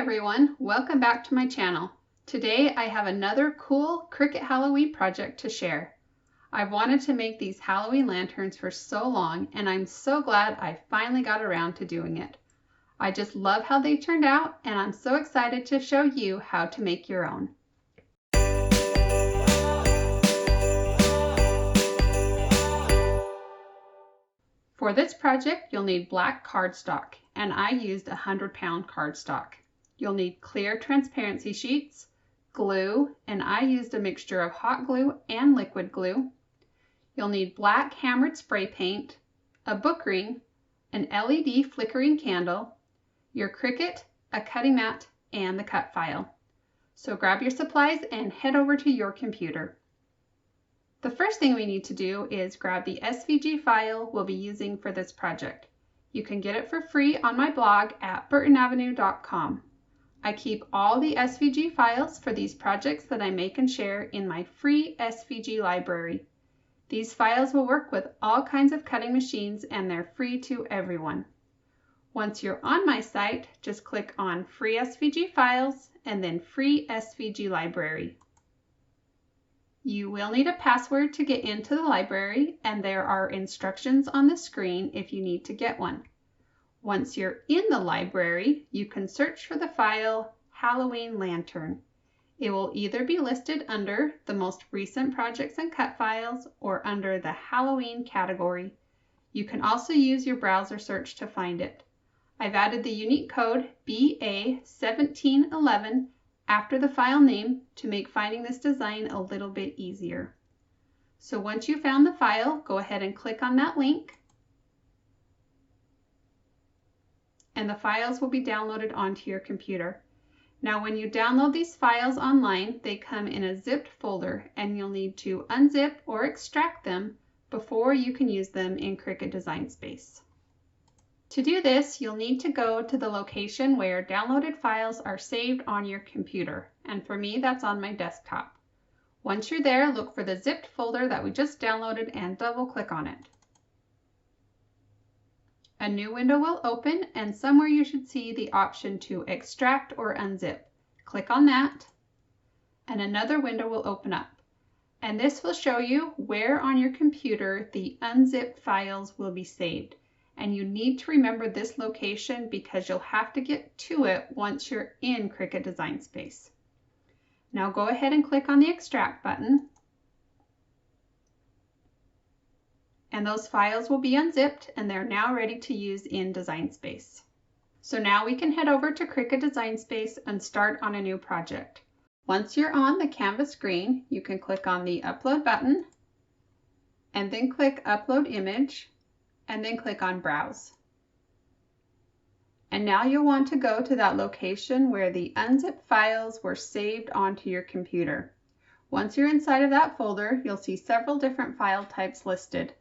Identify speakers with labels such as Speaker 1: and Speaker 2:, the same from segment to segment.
Speaker 1: everyone, welcome back to my channel. Today I have another cool Cricut Halloween project to share. I've wanted to make these Halloween lanterns for so long and I'm so glad I finally got around to doing it. I just love how they turned out and I'm so excited to show you how to make your own. For this project you'll need black cardstock and I used 100-pound cardstock. You'll need clear transparency sheets, glue, and I used a mixture of hot glue and liquid glue. You'll need black hammered spray paint, a book ring, an LED flickering candle, your Cricut, a cutting mat, and the cut file. So grab your supplies and head over to your computer. The first thing we need to do is grab the SVG file we'll be using for this project. You can get it for free on my blog at burtonavenue.com. I keep all the SVG files for these projects that I make and share in my free SVG library. These files will work with all kinds of cutting machines and they're free to everyone. Once you're on my site, just click on Free SVG Files and then Free SVG Library. You will need a password to get into the library and there are instructions on the screen if you need to get one. Once you're in the library, you can search for the file Halloween Lantern. It will either be listed under the most recent projects and cut files or under the Halloween category. You can also use your browser search to find it. I've added the unique code BA1711 after the file name to make finding this design a little bit easier. So once you found the file, go ahead and click on that link. And the files will be downloaded onto your computer. Now when you download these files online, they come in a zipped folder and you'll need to unzip or extract them before you can use them in Cricut Design Space. To do this, you'll need to go to the location where downloaded files are saved on your computer, and for me that's on my desktop. Once you're there, look for the zipped folder that we just downloaded and double click on it. A new window will open and somewhere you should see the option to extract or unzip. Click on that and another window will open up. And this will show you where on your computer the unzipped files will be saved. And you need to remember this location because you'll have to get to it once you're in Cricut Design Space. Now go ahead and click on the extract button. And those files will be unzipped and they're now ready to use in Design Space. So now we can head over to Cricut Design Space and start on a new project. Once you're on the canvas screen, you can click on the Upload button and then click Upload Image and then click on Browse. And now you'll want to go to that location where the unzipped files were saved onto your computer. Once you're inside of that folder, you'll see several different file types listed.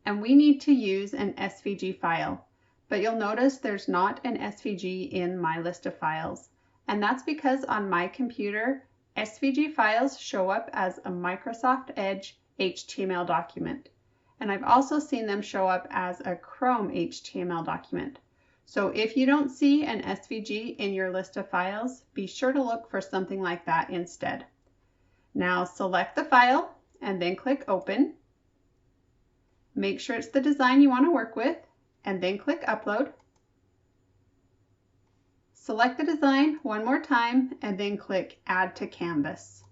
Speaker 1: And we need to use an SVG file, but you'll notice there's not an SVG in my list of files. And that's because on my computer, SVG files show up as a Microsoft Edge HTML document. And I've also seen them show up as a Chrome HTML document. So if you don't see an SVG in your list of files, be sure to look for something like that instead. Now select the file and then click Open. Make sure it's the design you want to work with and then click Upload. Select the design one more time and then click Add to Canvas.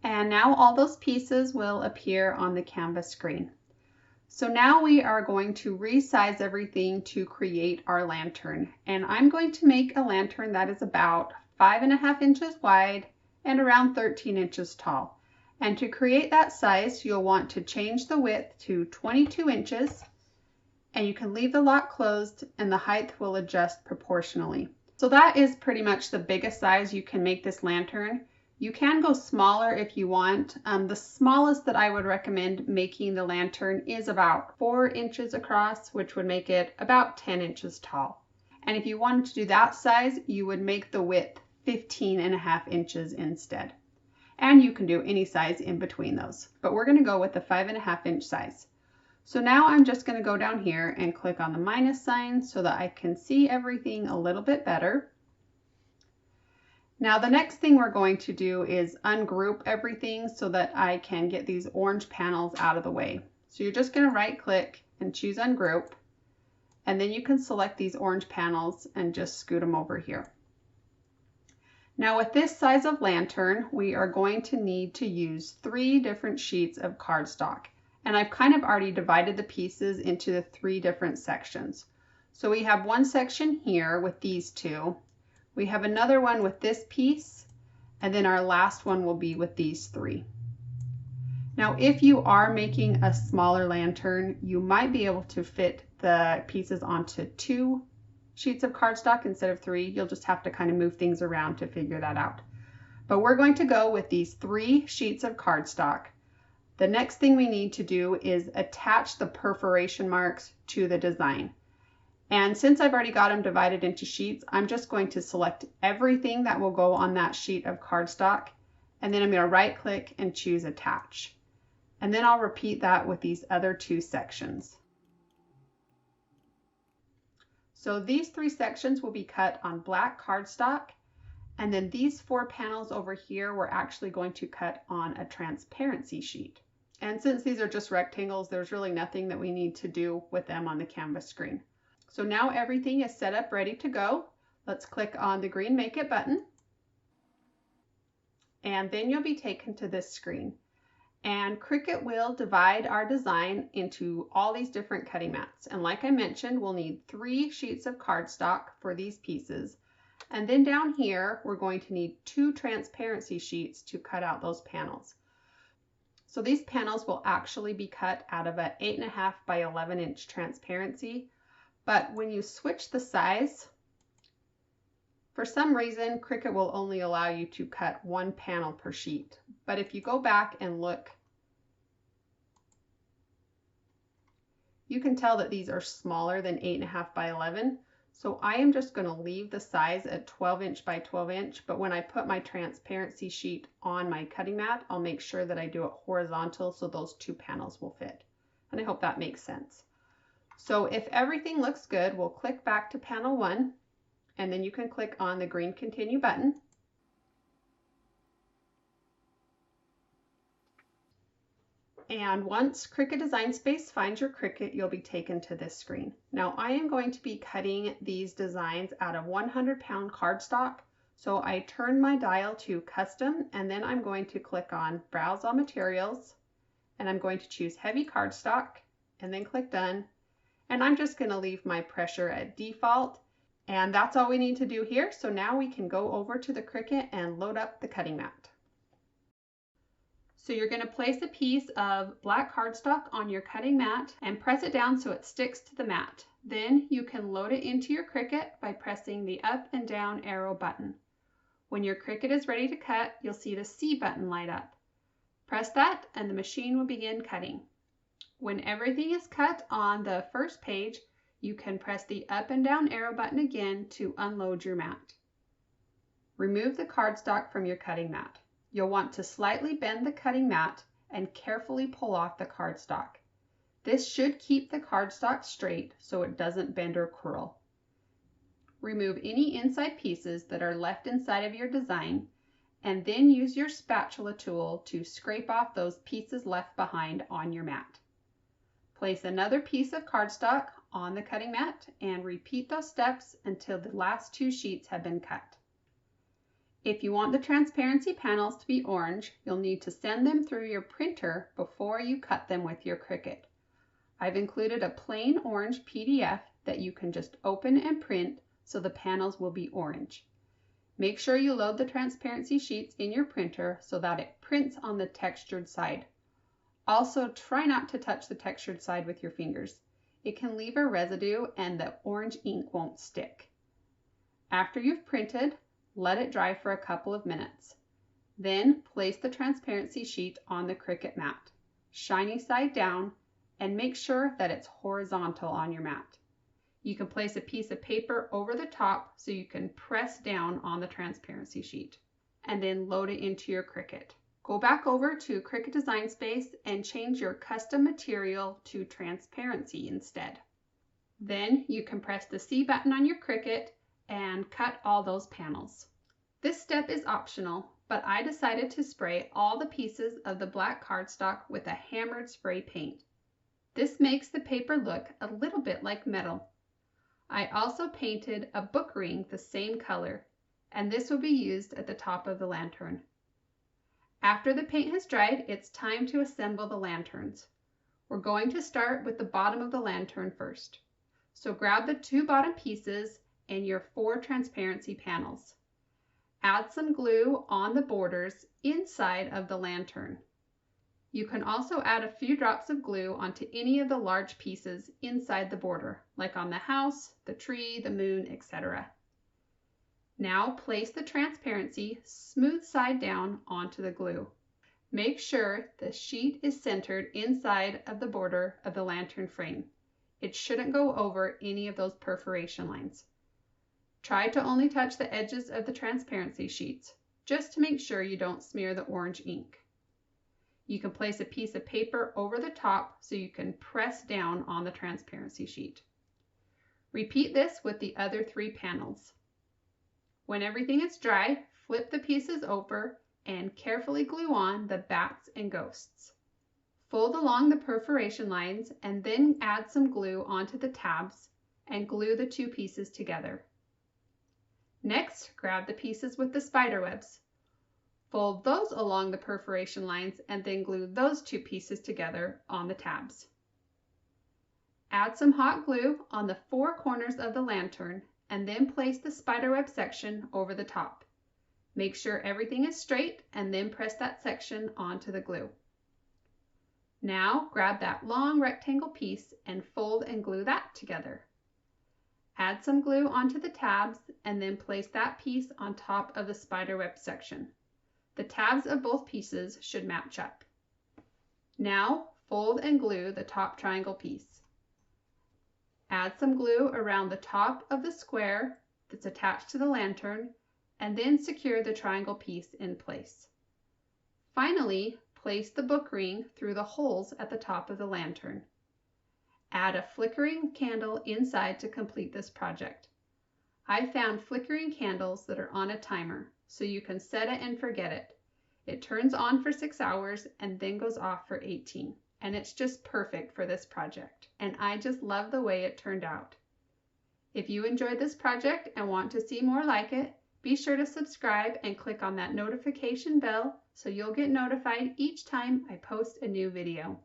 Speaker 1: And now all those pieces will appear on the canvas screen. So now we are going to resize everything to create our lantern. And I'm going to make a lantern that is about 5.5 inches wide and around 13 inches tall. And to create that size, you'll want to change the width to 22 inches and you can leave the lock closed and the height will adjust proportionally. So that is pretty much the biggest size you can make this lantern. You can go smaller if you want. The smallest that I would recommend making the lantern is about 4 inches across, which would make it about 10 inches tall. And if you wanted to do that size, you would make the width 15.5 inches instead. And you can do any size in between those, but we're going to go with the 5.5 inch size. So now I'm just going to go down here and click on the minus sign so that I can see everything a little bit better. Now the next thing we're going to do is ungroup everything so that I can get these orange panels out of the way. So you're just going to right click and choose ungroup, and then you can select these orange panels and just scoot them over here. Now with this size of lantern, we are going to need to use 3 different sheets of cardstock. And I've kind of already divided the pieces into the 3 different sections. So we have one section here with these 2. We have another one with this piece, and then our last one will be with these 3. Now if you are making a smaller lantern, you might be able to fit the pieces onto 2 sheets of cardstock instead of 3. You'll just have to kind of move things around to figure that out. But we're going to go with these 3 sheets of cardstock. The next thing we need to do is attach the perforation marks to the design. And since I've already got them divided into sheets, I'm just going to select everything that will go on that sheet of cardstock, and then I'm going to right click and choose attach. And then I'll repeat that with these other 2 sections. So these 3 sections will be cut on black cardstock, and then these 4 panels over here we're actually going to cut on a transparency sheet. And since these are just rectangles, there's really nothing that we need to do with them on the canvas screen. So now everything is set up, ready to go. Let's click on the green Make It button. And then you'll be taken to this screen. And Cricut will divide our design into all these different cutting mats. And like I mentioned, we'll need 3 sheets of cardstock for these pieces. And then down here, we're going to need 2 transparency sheets to cut out those panels. So these panels will actually be cut out of a 8.5 by 11 inch transparency. But when you switch the size, for some reason, Cricut will only allow you to cut 1 panel per sheet. But if you go back and look, you can tell that these are smaller than 8.5 by 11. So I am just going to leave the size at 12 inch by 12 inch. But when I put my transparency sheet on my cutting mat, I'll make sure that I do it horizontal so those 2 panels will fit. And I hope that makes sense. So if everything looks good, we'll click back to panel 1, and then you can click on the green Continue button. And once Cricut Design Space finds your Cricut, you'll be taken to this screen. Now I am going to be cutting these designs out of 100-pound cardstock. So I turn my dial to Custom, and then I'm going to click on Browse All Materials, and I'm going to choose Heavy Cardstock, and then click Done. And I'm just going to leave my pressure at default. And that's all we need to do here. So now we can go over to the Cricut and load up the cutting mat. So you're going to place a piece of black cardstock on your cutting mat and press it down so it sticks to the mat. Then you can load it into your Cricut by pressing the up and down arrow button. When your Cricut is ready to cut, you'll see the C button light up. Press that and the machine will begin cutting. When everything is cut on the first page, you can press the up and down arrow button again to unload your mat. Remove the cardstock from your cutting mat. You'll want to slightly bend the cutting mat and carefully pull off the cardstock. This should keep the cardstock straight so it doesn't bend or curl. Remove any inside pieces that are left inside of your design, and then use your spatula tool to scrape off those pieces left behind on your mat. Place another piece of cardstock on the cutting mat and repeat those steps until the last 2 sheets have been cut. If you want the transparency panels to be orange, you'll need to send them through your printer before you cut them with your Cricut. I've included a plain orange PDF that you can just open and print so the panels will be orange. Make sure you load the transparency sheets in your printer so that it prints on the textured side. Also, try not to touch the textured side with your fingers. It can leave a residue and the orange ink won't stick. After you've printed, let it dry for a couple of minutes. Then place the transparency sheet on the Cricut mat, shiny side down, and make sure that it's horizontal on your mat. You can place a piece of paper over the top so you can press down on the transparency sheet, and then load it into your Cricut. Go back over to Cricut Design Space and change your custom material to transparency instead. Then you can press the C button on your Cricut and cut all those panels. This step is optional, but I decided to spray all the pieces of the black cardstock with a hammered spray paint. This makes the paper look a little bit like metal. I also painted a book ring the same color, and this will be used at the top of the lantern. After the paint has dried, it's time to assemble the lanterns. We're going to start with the bottom of the lantern first. So grab the 2 bottom pieces and your 4 transparency panels. Add some glue on the borders inside of the lantern. You can also add a few drops of glue onto any of the large pieces inside the border, like on the house, the tree, the moon, etc. Now place the transparency smooth side down onto the glue. Make sure the sheet is centered inside of the border of the lantern frame. It shouldn't go over any of those perforation lines. Try to only touch the edges of the transparency sheets, just to make sure you don't smear the orange ink. You can place a piece of paper over the top so you can press down on the transparency sheet. Repeat this with the other 3 panels. When everything is dry, flip the pieces over and carefully glue on the bats and ghosts. Fold along the perforation lines and then add some glue onto the tabs and glue the 2 pieces together. Next, grab the pieces with the spider webs. Fold those along the perforation lines and then glue those 2 pieces together on the tabs. Add some hot glue on the 4 corners of the lantern and then place the spiderweb section over the top. Make sure everything is straight and then press that section onto the glue. Now grab that long rectangle piece and fold and glue that together. Add some glue onto the tabs and then place that piece on top of the spiderweb section. The tabs of both pieces should match up. Now fold and glue the top triangle piece. Add some glue around the top of the square that's attached to the lantern and then secure the triangle piece in place. Finally, place the book ring through the holes at the top of the lantern. Add a flickering candle inside to complete this project. I found flickering candles that are on a timer, so you can set it and forget it. It turns on for 6 hours and then goes off for 18, and it's just perfect for this project. And I just love the way it turned out. If you enjoyed this project and want to see more like it, be sure to subscribe and click on that notification bell so you'll get notified each time I post a new video.